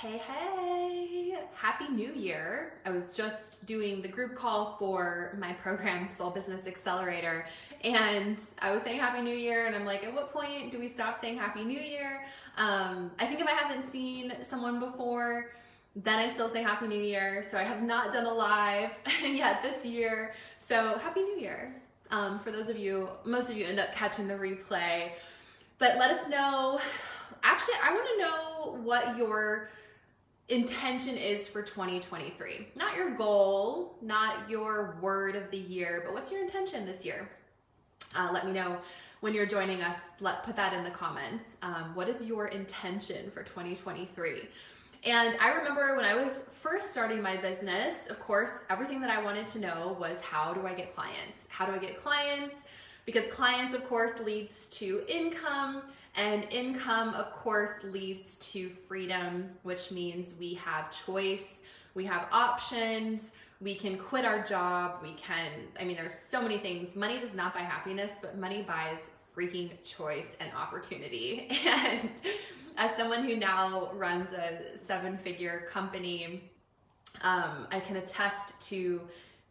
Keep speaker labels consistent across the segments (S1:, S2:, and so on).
S1: Hey, Happy New Year. I was just doing the group call for my program, Soul Business Accelerator, and I was saying Happy New Year, and I'm like, at what point do we stop saying Happy New Year? I think if I haven't seen someone before, then I still say Happy New Year, so I have not done a live yet this year, so Happy New Year. For those of you, most of you end up catching the replay, but let us know. Actually, I want to know what your intention is for 2023. Not your goal, not your word of the year, but what's your intention this year? Let me know when you're joining us. Put that in the comments. What is your intention for 2023? And I remember when I was first starting my business, of course, everything that I wanted to know was, how do I get clients? How do I get clients? Because clients, of course, leads to income, and income, of course, leads to freedom, which means we have choice, we have options, we can quit our job, there's so many things. Money does not buy happiness, but money buys freaking choice and opportunity. And as someone who now runs a 7-figure company, I can attest to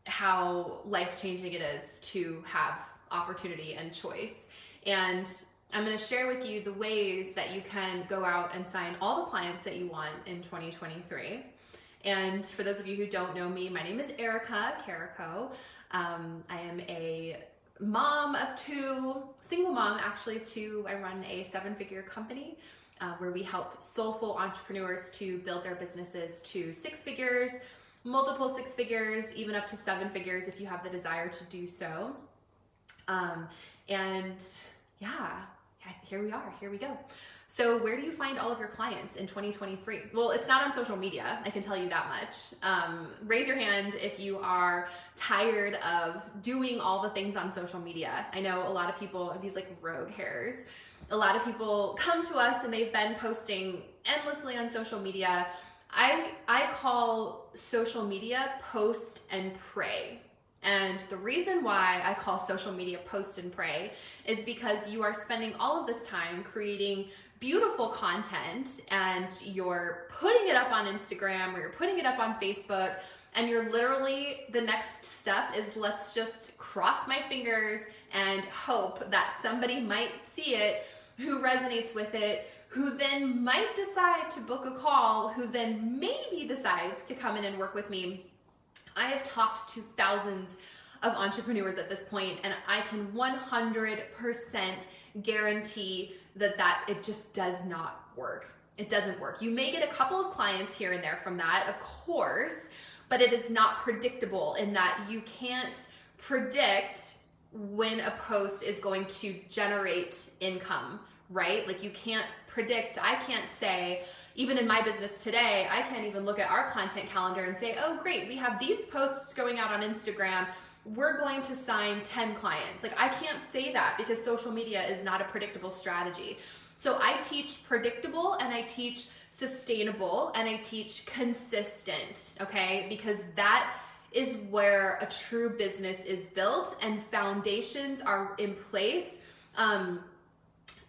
S1: how life-changing it is to have opportunity and choice. And I'm going to share with you the ways that you can go out and sign all the clients that you want in 2023. And for those of you who don't know me, my name is Erica Carico. I am a mom of two, single mom actually of two. I run a 7-figure company where we help soulful entrepreneurs to build their businesses to 6 figures, multiple 6 figures, even up to 7 figures if you have the desire to do so. Here we go. So where do you find all of your clients in 2023? Well, it's not on social media, I can tell you that much. Raise your hand if you are tired of doing all the things on social media. I know a lot of people have these like rogue hairs. A lot of people come to us and they've been posting endlessly on social media. I call social media post and pray. And the reason why I call social media post and pray is because you are spending all of this time creating beautiful content, and you're putting it up on Instagram or you're putting it up on Facebook, and you're literally, the next step is, let's just cross my fingers and hope that somebody might see it, who resonates with it, who then might decide to book a call, who then maybe decides to come in and work with me. I have talked to thousands of entrepreneurs at this point, and I can 100% guarantee that it just does not work. It doesn't work. You may get a couple of clients here and there from that, of course, but it is not predictable in that you can't predict when a post is going to generate income, right? Like you can't predict. I can't say, even in my business today, I can't even look at our content calendar and say, oh great, we have these posts going out on Instagram, we're going to sign 10 clients. Like I can't say that because social media is not a predictable strategy. So I teach predictable, and I teach sustainable, and I teach consistent, okay? Because that is where a true business is built and foundations are in place.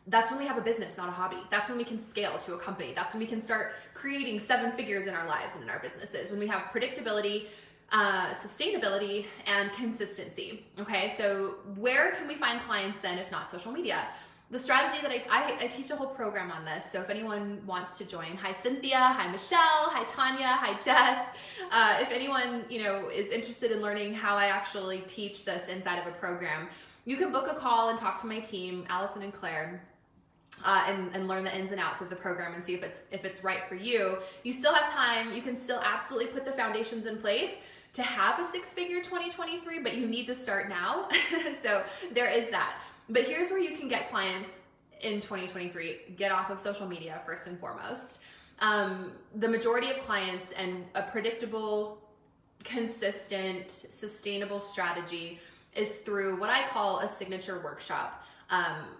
S1: That's when we have a business, not a hobby. That's when we can scale to a company. That's when we can start creating 7 figures in our lives and in our businesses. When we have predictability, sustainability, and consistency. Okay, so where can we find clients then if not social media? The strategy that I teach a whole program on this. So if anyone wants to join, hi Cynthia, hi Michelle, hi Tanya, hi Jess. If anyone is interested in learning how I actually teach this inside of a program, you can book a call and talk to my team, Allison and Claire. And learn the ins and outs of the program and see if it's right for you. You still have time. You can still absolutely put the foundations in place to have a 6-figure 2023, but you need to start now. So there is that. But here's where you can get clients in 2023. Get off of social media first and foremost. The majority of clients and a predictable, consistent, sustainable strategy is through what I call a signature workshop.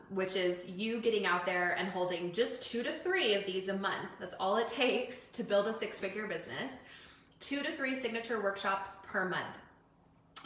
S1: Which is you getting out there and holding just 2 to 3 of these a month. That's all it takes to build a 6-figure business. 2 to 3 signature workshops per month.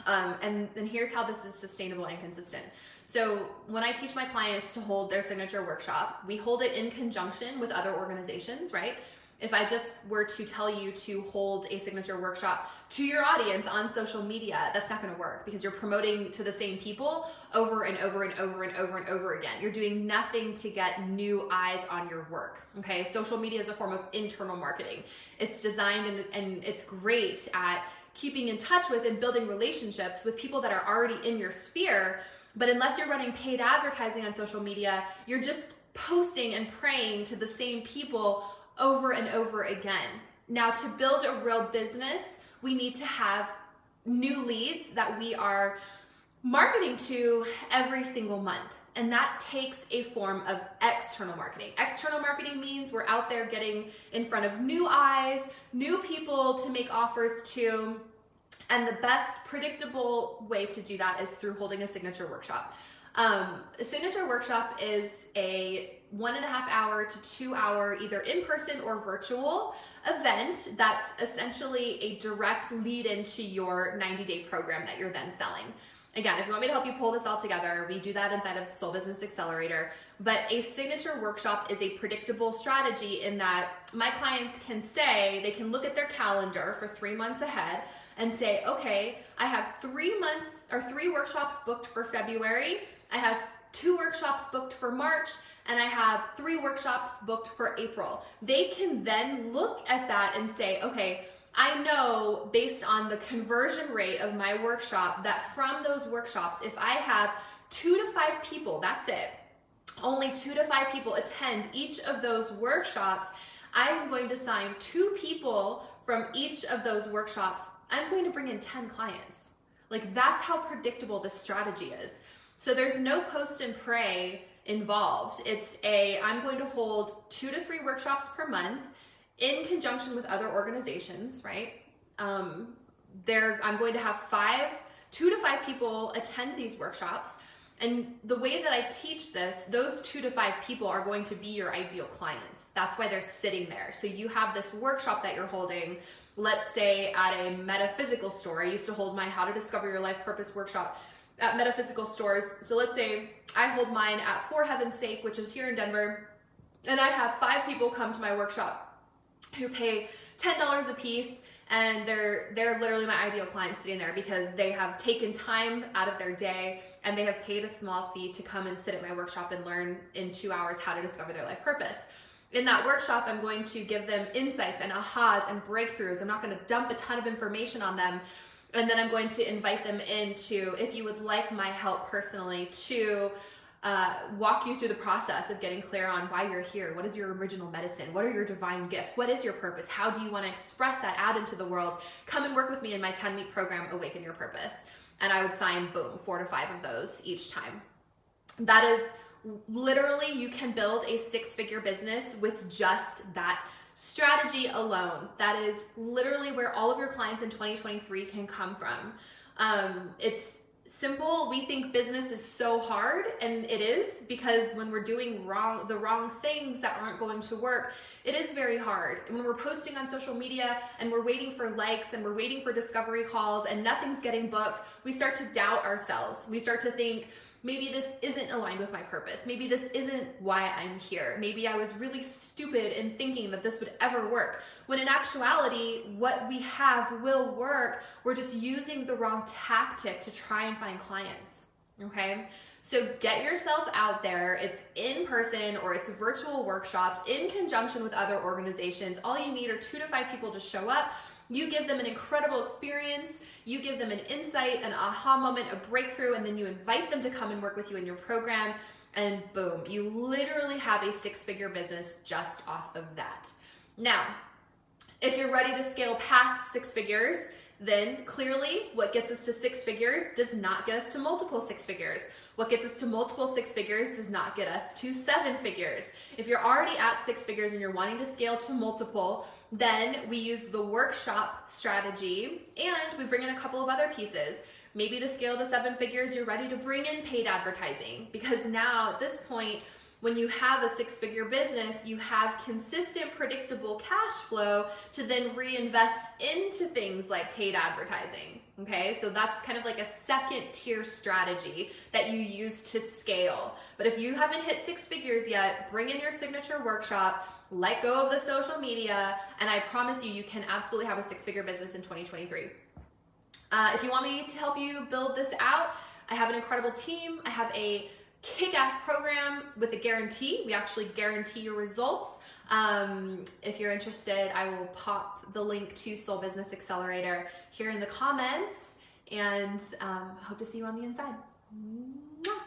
S1: And here's how this is sustainable and consistent. So when I teach my clients to hold their signature workshop, we hold it in conjunction with other organizations, right? if I just were to tell you to hold a signature workshop to your audience on social media, that's not going to work because you're promoting to the same people over and over and over and over and over again. You're doing nothing to get new eyes on your work. Okay, social media is a form of internal marketing. It's designed and it's great at keeping in touch with and building relationships with people that are already in your sphere. But unless you're running paid advertising on social media, you're just posting and praying to the same people over and over again. Now, to build a real business, we need to have new leads that we are marketing to every single month. And that takes a form of external marketing. External marketing means we're out there getting in front of new eyes, new people to make offers to. And the best predictable way to do that is through holding a signature workshop. A signature workshop is a 1.5 hour to 2 hour, either in-person or virtual event that's essentially a direct lead into your 90-day program that you're then selling. Again, if you want me to help you pull this all together, we do that inside of Soul Business Accelerator. But a signature workshop is a predictable strategy in that my clients can say, they can look at their calendar for 3 months ahead and say, okay, I have 3 months or 3 workshops booked for February. I have 2 workshops booked for March, and I have 3 workshops booked for April. They can then look at that and say, okay, I know based on the conversion rate of my workshop that from those workshops, if I have 2 to 5 people, that's it, only 2 to 5 people attend each of those workshops, I'm going to sign 2 people from each of those workshops. I'm going to bring in 10 clients. Like, that's how predictable this strategy is. So there's no post and pray involved. It's I'm going to hold 2 to 3 workshops per month in conjunction with other organizations, right? I'm going to have 2 to 5 people attend these workshops. And the way that I teach this, those 2 to 5 people are going to be your ideal clients. That's why they're sitting there. So you have this workshop that you're holding, let's say at a metaphysical store. I used to hold my How to Discover Your Life Purpose workshop at metaphysical stores. So let's say I hold mine at For Heaven's Sake, which is here in Denver, and I have 5 people come to my workshop who pay $10 a piece, and they're literally my ideal clients sitting there because they have taken time out of their day and they have paid a small fee to come and sit at my workshop and learn in 2 hours how to discover their life purpose. In that workshop, I'm going to give them insights and ahas and breakthroughs. I'm not going to dump a ton of information on them. And then I'm going to invite them into, if you would like my help personally, to walk you through the process of getting clear on why you're here. What is your original medicine? What are your divine gifts? What is your purpose? How do you want to express that out into the world? Come and work with me in my 10-week program, Awaken Your Purpose. And I would sign, boom, 4 to 5 of those each time. That is literally, you can build a 6-figure business with just that strategy alone. That is literally where all of your clients in 2023 can come from. It's simple. We think business is so hard, and it is, because when we're doing the wrong things that aren't going to work, it is very hard. And when we're posting on social media and we're waiting for likes and we're waiting for discovery calls and nothing's getting booked, we start to doubt ourselves. We start to think, maybe this isn't aligned with my purpose. Maybe this isn't why I'm here. Maybe I was really stupid in thinking that this would ever work. When in actuality, what we have will work. We're just using the wrong tactic to try and find clients, okay? So get yourself out there. It's in person or it's virtual workshops in conjunction with other organizations. All you need are 2 to 5 people to show up. You give them an incredible experience. You give them an insight, an aha moment, a breakthrough, and then you invite them to come and work with you in your program, and boom, you literally have a 6-figure business just off of that. Now, if you're ready to scale past 6 figures, then clearly what gets us to 6 figures does not get us to multiple 6 figures. What gets us to multiple 6 figures does not get us to 7 figures. If you're already at 6 figures and you're wanting to scale to multiple, then we use the workshop strategy and we bring in a couple of other pieces. Maybe to scale to 7 figures, you're ready to bring in paid advertising, because now at this point, when you have a 6-figure business, you have consistent, predictable cash flow to then reinvest into things like paid advertising, okay? So that's kind of like a 2nd-tier strategy that you use to scale. But if you haven't hit 6 figures yet, bring in your signature workshop, let go of the social media, and I promise you, you can absolutely have a six-figure business in 2023. If you want me to help you build this out, I have an incredible team. I have a kick-ass program with a guarantee. We actually guarantee your results. If you're interested, I will pop the link to Soul Business Accelerator here in the comments, and hope to see you on the inside. Mwah.